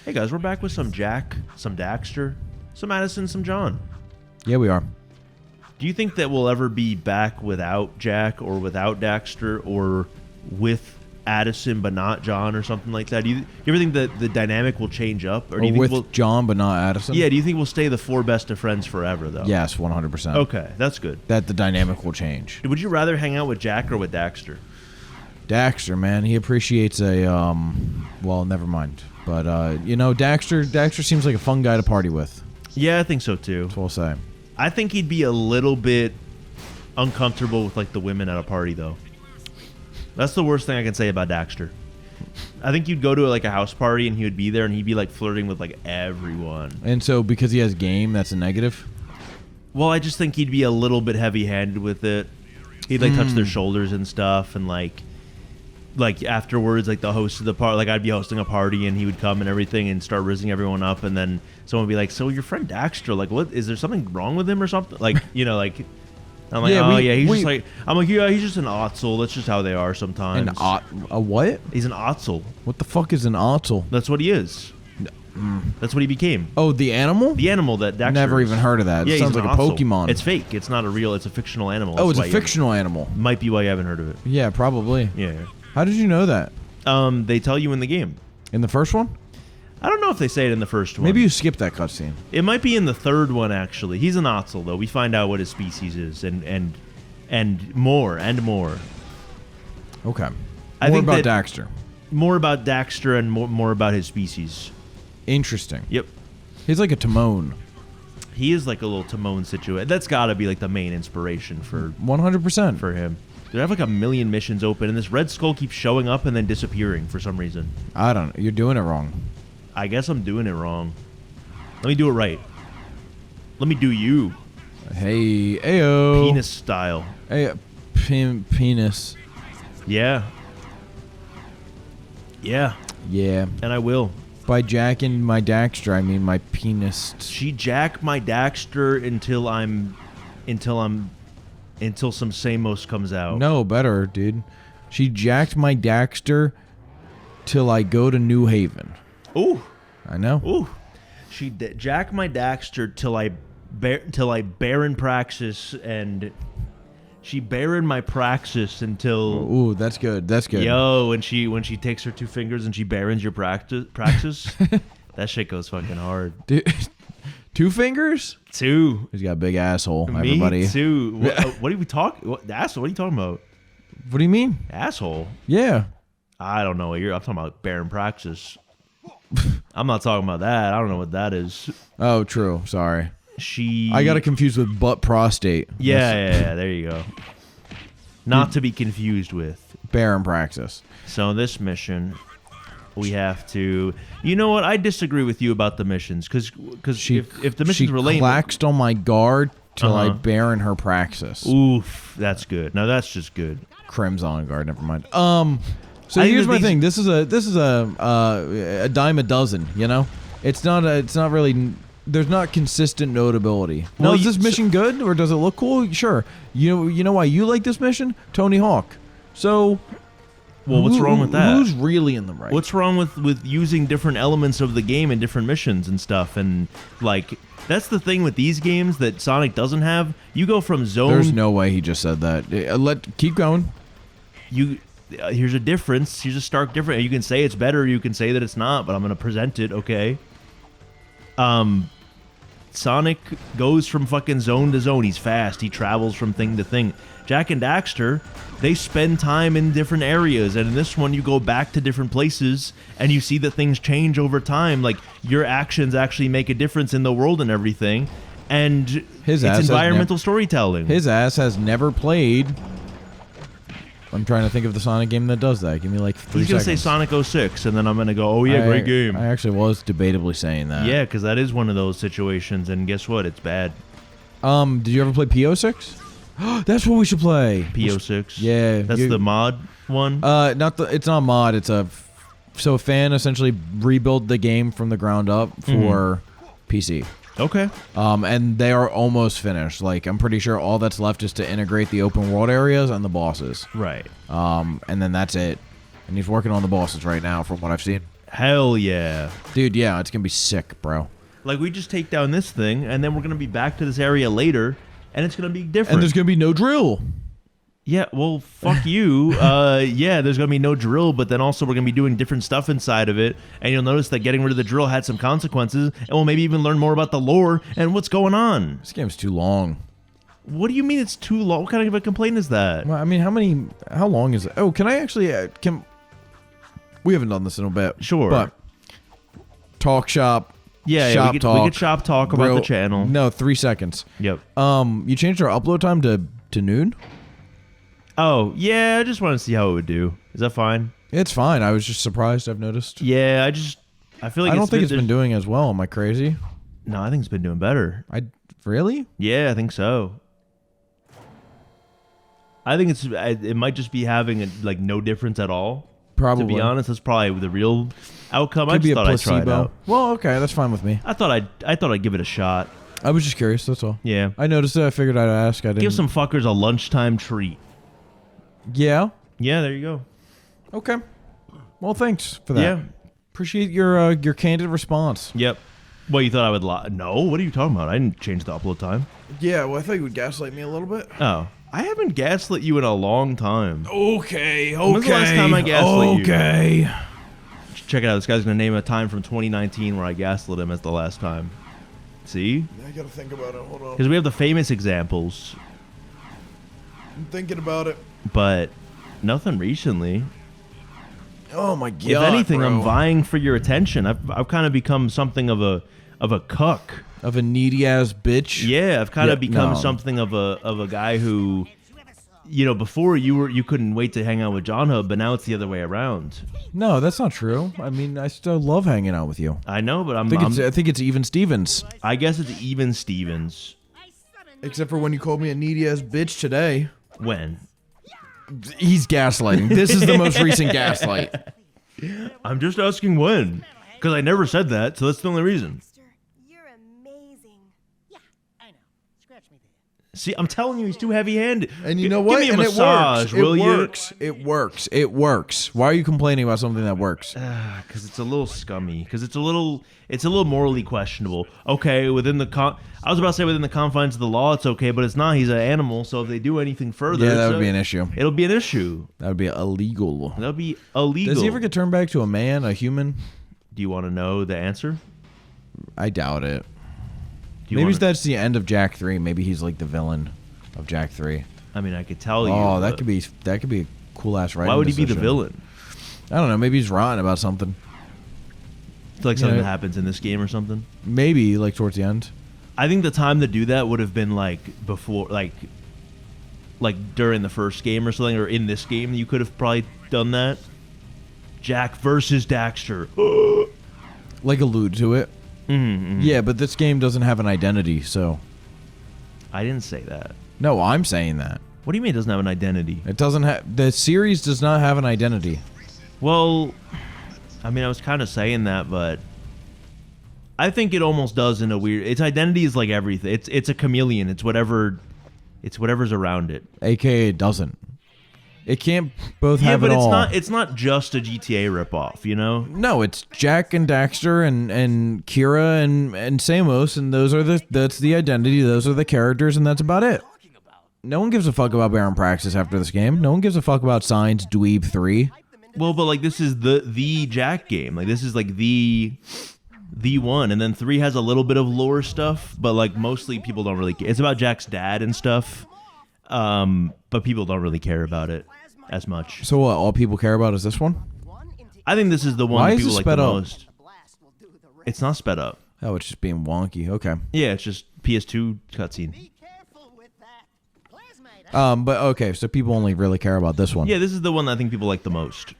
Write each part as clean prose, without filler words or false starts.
Hey guys, we're back with some Jack, some Daxter, some Addison, some Jahn. Yeah, we are. Do you think that we'll ever be back without Jack or without Daxter or with Addison but not Jahn or something like that? Do you ever think that the dynamic will change up? Or do you think with we'll, Jahn but not Addison? Yeah, do you think we'll stay the four best of friends forever though? Yes, 100%. Okay, that's good. That the dynamic will change. Would you rather hang out with Jack or with Daxter? Daxter, man, he appreciates a well, never mind. But Daxter seems like a fun guy to party with. Yeah, I think so too. That's what I'll say. I think he'd be a little bit uncomfortable with like the women at a party though. That's the worst thing I can say about Daxter. I think you'd go to like a house party and he would be there and he'd be like flirting with like everyone. And so because he has game, that's a negative? Well, I just think he'd be a little bit heavy-handed with it. He'd like touch their shoulders and stuff, and like afterwards, like the host of the party, like I'd be hosting a party and he would come and everything and start rizzing everyone up, and then someone would be like, "So your friend Daxter, like, what is there something wrong with him or something?" Like, like. I'm like, he's just an otzel. That's just how they are sometimes. A what? He's an otzel. What the fuck is an otzel? That's what he is. That's what he became. Oh, the animal? The animal that Daxter Never is. even heard of that. Yeah, It sounds like a otzel. Pokemon. It's fake. It's not a real. It's a fictional animal. Oh, That's it's a fictional animal. Might be why you haven't heard of it. Yeah, probably. Yeah. How did you know that? They tell you in the game. In the first one? I don't know if they say it in the first one. Maybe you skipped that cutscene. It might be in the third one actually. He's an otzel though. We find out what his species is and more and more. Okay. I think about that Daxter. More about Daxter and more about his species. Interesting. Yep. He's like a Timon. He is like a little Timon situation. That's got to be like the main inspiration for 100% for him. Dude, I have like a million missions open, and this red skull keeps showing up and then disappearing for some reason. I don't know. You're doing it wrong. I guess I'm doing it wrong. Let me do it right. Let me do you. Hey, ayo. Penis style. Hey, penis. Yeah. Yeah. Yeah. And I will. By jacking my Daxter, I mean my penis. She jacked my Daxter until some Samos comes out. No, better, dude. She jacked my Daxter till I go to New Haven. Ooh. I know. Ooh. She jacked my Daxter till I Baron Praxis, and she Baron my Praxis until. Ooh, that's good. That's good. Yo, when she takes her two fingers and she Barons your Praxis, that shit goes fucking hard. Dude, 2 fingers? 2. He's got a big asshole. Me Everybody. too. What are we talking? Asshole? What are you talking about? What do you mean? Asshole? Yeah. I don't know what I'm talking about. Baron Praxis. I'm not talking about that. I don't know what that is. Oh, true. Sorry. I got it confused with butt prostate. Yeah, there you go. Not to be confused with Baron Praxis. So this mission, we have to. You know what? I disagree with you about the missions because if the missions were lame, she claxed on my guard till I Baron her Praxis. Oof, that's good. Now that's just good. Crimson guard. Never mind. So here's my thing. This is a dime a dozen. You know, it's not really. There's not consistent notability. Now, is this mission good or does it look cool? Sure. You know why you like this mission? Tony Hawk. So, well, what's wrong with that? Who's really in the right? What's wrong with using different elements of the game in different missions and stuff? And like that's the thing with these games that Sonic doesn't have. You go from zone. There's no way he just said that. Keep going. Here's a difference. Here's a stark difference. You can say it's better. You can say that it's not. But I'm going to present it. Okay. Sonic goes from fucking zone to zone. He's fast. He travels from thing to thing. Jack and Daxter, they spend time in different areas, and in this one, you go back to different places, and you see that things change over time. Like your actions actually make a difference in the world and everything. And it's environmental storytelling. His ass has never played. I'm trying to think of the Sonic game that does that. Give me like 3 seconds. He's going to say Sonic 06, and then I'm going to go, oh yeah, great game. I actually was debatably saying that. Yeah, because that is one of those situations, and guess what? It's bad. Did you ever play PO6? That's what we should play. PO6? Yeah. That's the mod one? It's not mod. It's a fan essentially rebuilt the game from the ground up for PC. Okay. And they are almost finished. Like, I'm pretty sure all that's left is to integrate the open world areas and the bosses. Right. And then that's it. And he's working on the bosses right now, from what I've seen. Hell yeah. Dude, yeah, it's gonna be sick, bro. Like, we just take down this thing, and then we're gonna be back to this area later, and it's gonna be different. And there's gonna be no drill. Yeah, well, fuck you. Yeah, there's going to be no drill, but then also we're going to be doing different stuff inside of it. And you'll notice that getting rid of the drill had some consequences, and we'll maybe even learn more about the lore and what's going on. This game's too long. What do you mean it's too long? What kind of a complaint is that? Well, I mean, how long is it? Oh, can I actually, we haven't done this in a bit. Sure. But talk shop. Yeah, shop we talk. could shop talk about the channel. No, 3 seconds. Yep. You changed our upload time to noon? Oh, yeah, I just want to see how it would do. Is that fine? It's fine. I was just surprised. I've noticed. Yeah, I feel like I don't think it's been doing as well. Am I crazy? No, I think it's been doing better. Really? Yeah, I think so. I think it might just be having like no difference at all. Probably. To be honest, that's probably the real outcome. Could I just be a thought I'd try it placebo. out. Well, okay, that's fine with me. I thought I'd give it a shot. I was just curious. That's all. Yeah. I noticed it. I figured I'd ask. I didn't. Give some fuckers a lunchtime treat. Yeah. Yeah, there you go. Okay. Well, thanks for that. Yeah. Appreciate your candid response. Yep. Well, you thought I would lie? No. What are you talking about? I didn't change the upload time. Yeah. Well, I thought you would gaslight me a little bit. Oh, I haven't gaslit you in a long time. Okay. When's the last time I gaslit you? Okay. Check it out. This guy's gonna name a time from 2019 where I gaslit him as the last time. See? I gotta think about it. Hold on. Because we have the famous examples, I'm thinking about it. but nothing recently. Oh my god. If anything, bro. I'm vying for your attention. I've kind of become something of a cuck. Of a needy ass bitch. Yeah, I've kind of Yeah, become no. something of a guy who, before you couldn't wait to hang out with John Hub, but now it's the other way around. No, that's not true. I mean, I still love hanging out with you. I know, but I think it's even Stevens. I guess it's even Stevens. Except for when you called me a needy ass bitch today. When? He's gaslighting. This is the most recent gaslight. I'm just asking when, because I never said that, so that's the only reason. You're amazing. Yeah, I know. Scratch me there. See, I'm telling you, he's too heavy-handed. And you know what? Give me a And massage, will you? It works. It works. It works. Why are you complaining about something that works? Because it's a little scummy. Because it's a little morally questionable. Okay, I was about to say within the confines of the law, it's okay, but it's not. He's an animal, so if they do anything further, Yeah, that would be an issue. It'll be an issue. That would be illegal. That'll be illegal. Does he ever get turned back to a man, a human? Do you want to know the answer? I doubt it. Maybe that's the end of Jack 3. Maybe he's like the villain of Jack 3. I mean, I could tell you. Oh, that could be a cool ass writing. Why would he be the decision. villain? I don't know. Maybe he's rotten about something. It's like something that happens in this game or something. Maybe like towards the end. I think the time to do that would have been like before, like during the first game or something, or in this game. You could have probably done that. Jack versus Daxter. Like allude to it. Mm-hmm. Yeah, but this game doesn't have an identity, so. I didn't say that. No, I'm saying that. What do you mean it doesn't have an identity? It doesn't have. The series does not have an identity. Well, I mean, I was kind of saying that, but I think it almost does in a weird. Its identity is like everything. It's a chameleon. It's whatever's around it. AKA it doesn't. It can't both have it all. Yeah, but it's not just a GTA ripoff, you know? No, it's Jack and Daxter and Kira and Samos, and that's the identity. Those are the characters, and that's about it. No one gives a fuck about Baron Praxis after this game. No one gives a fuck about Signs Dweeb 3. Well, but like this is the Jack game. Like this is like the one, and then 3 has a little bit of lore stuff, but like mostly people don't really care. It's about Jack's dad and stuff, but people don't really care about it as much. So what? All people care about is this one? I think this is the one Why that is people it like sped the up? most. It's not sped up. Oh, it's just being wonky. Okay. Yeah, it's just PS2 cutscene. But okay, so people only really care about this one. Yeah, this is the one that I think people like the most.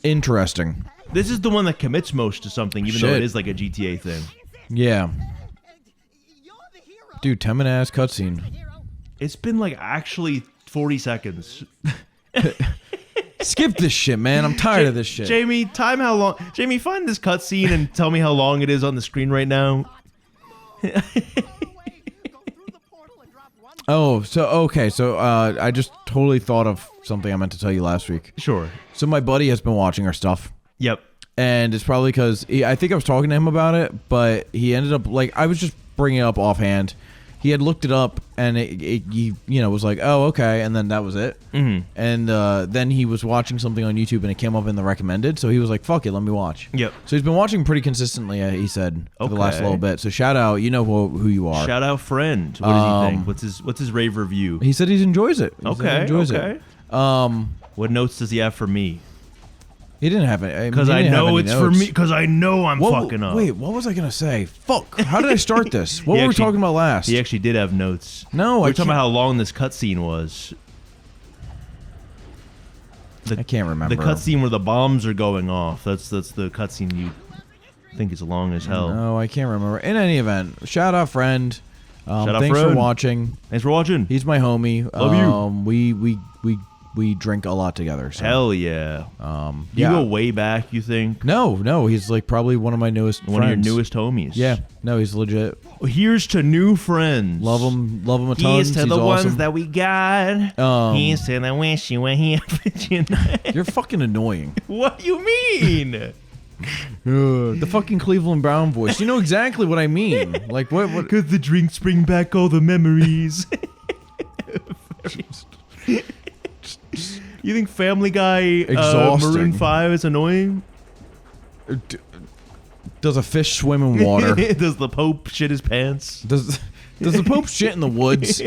Interesting. This is the one that commits most to something, even though Shit. it is like a GTA thing. Yeah. Dude, 10-minute ass cutscene. It's been like actually 40 seconds. Skip this shit, man. I'm tired of this shit. Jamie, time how long? Jamie, find this cutscene and tell me how long it is on the screen right now. Oh, so okay, so I just totally thought of something I meant to tell you last week. Sure. So my buddy has been watching our stuff, Yep. And it's probably because I think I was talking to him about it, but he ended up like I was just bringing it up offhand. He had looked it up, and he was like, oh, okay, and then that was it. Mm-hmm. And then he was watching something on YouTube, and it came up in the recommended, so he was like, fuck it, let me watch. Yep. So he's been watching pretty consistently, he said, for the last little bit. So shout out, you know who you are. Shout out, friend. What does he think? What's his rave review? He said he enjoys it. Okay. What notes does he have for me? He didn't have it. Because I know it's for me. Because I know I'm fucking up. Wait, what was I gonna say? Fuck. How did I start this? What were we talking about last? He actually did have notes. No, we were talking about how long this cutscene was. I can't remember. The cutscene where the bombs are going off. That's the cutscene you think is long as hell. No, I can't remember. In any event, shout out, friend. Thanks friend. for watching. Thanks for watching. He's my homie. Love you. We drink a lot together. So. Hell yeah. You go way back, you think? No. He's like probably one of my newest friends. One of your newest homies. Yeah. No, he's legit. Here's to new friends. Love him a ton. Here's to the awesome. ones that we got. Here's to the wish you were here. You're fucking annoying. What do you mean? The fucking Cleveland Brown voice. You know exactly what I mean. Like what? Because the drinks bring back all the memories. You think Family Guy Maroon 5 is annoying? Does a fish swim in water? Does the Pope shit his pants? Does the Pope shit in the woods?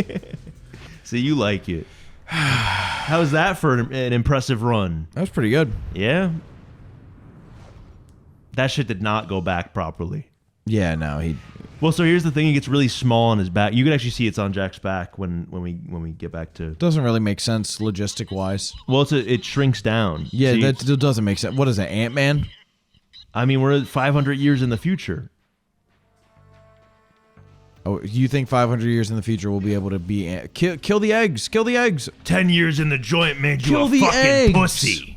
So you like it. How's that for an impressive run? That was pretty good. Yeah. That shit did not go back properly. Yeah, no, Well, so here's the thing: he gets really small on his back. You can actually see it's on Jack's back when we get back to. Doesn't really make sense logistic wise. Well, it shrinks down. Yeah, that doesn't make sense. What is it, Ant-Man? I mean, we're 500 years in the future. Oh, you think 500 years in the future we'll be able to be kill the eggs? Kill the eggs. 10 years in the joint made you Kill a the fucking eggs. pussy.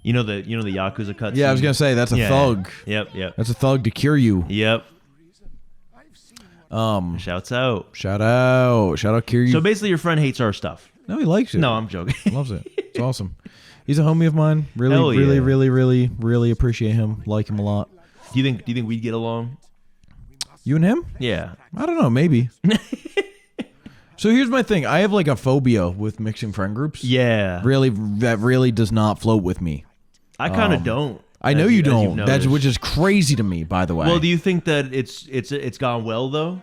You know the Yakuza cutscene? Yeah, I was gonna say that's a thug. Yep. That's a thug to cure you. Yep. Shouts out. Shout out, cure you. So basically, your friend hates our stuff. No, he likes it. No, I'm joking. Loves it. It's awesome. He's a homie of mine. Hell yeah. Really appreciate him. Like him a lot. Do you think we'd get along? You and him? Yeah. I don't know. Maybe. So here's my thing. I have like a phobia with mixing friend groups. Yeah. That really does not float with me. I kind of don't. I know you don't. That's which is crazy to me, by the way. Well, do you think that it's gone well though?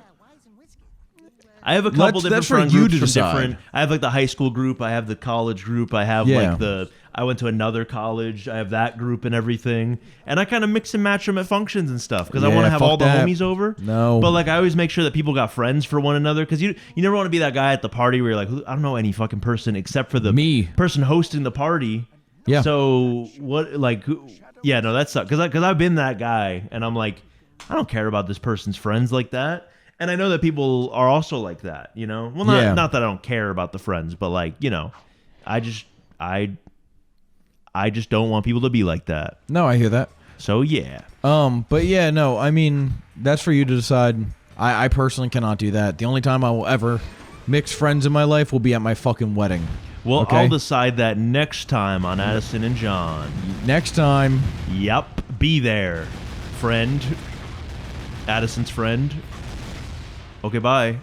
I have a couple different friend groups from different. I have like the high school group. I have the college group. I have I went to another college. I have that group and everything. And I kind of mix and match them at functions and stuff because I want to have all the homies over. No. But like I always make sure that people got friends for one another because you never want to be that guy at the party where you're like, I don't know any fucking person except for the person hosting the party. Yeah. So what like yeah, no, that sucks because I've been that guy and I'm like, I don't care about this person's friends like that. And I know that people are also like that, you know? Well, not that I don't care about the friends, but like, you know, I just don't want people to be like that. No, I hear that. So yeah. But yeah, no, I mean, that's for you to decide. I personally cannot do that. The only time I will ever mix friends in my life will be at my fucking wedding. Well, okay? I'll decide that next time on Addison and Jahn. Next time. Yep. Be there, friend. Addison's friend. Okay, bye.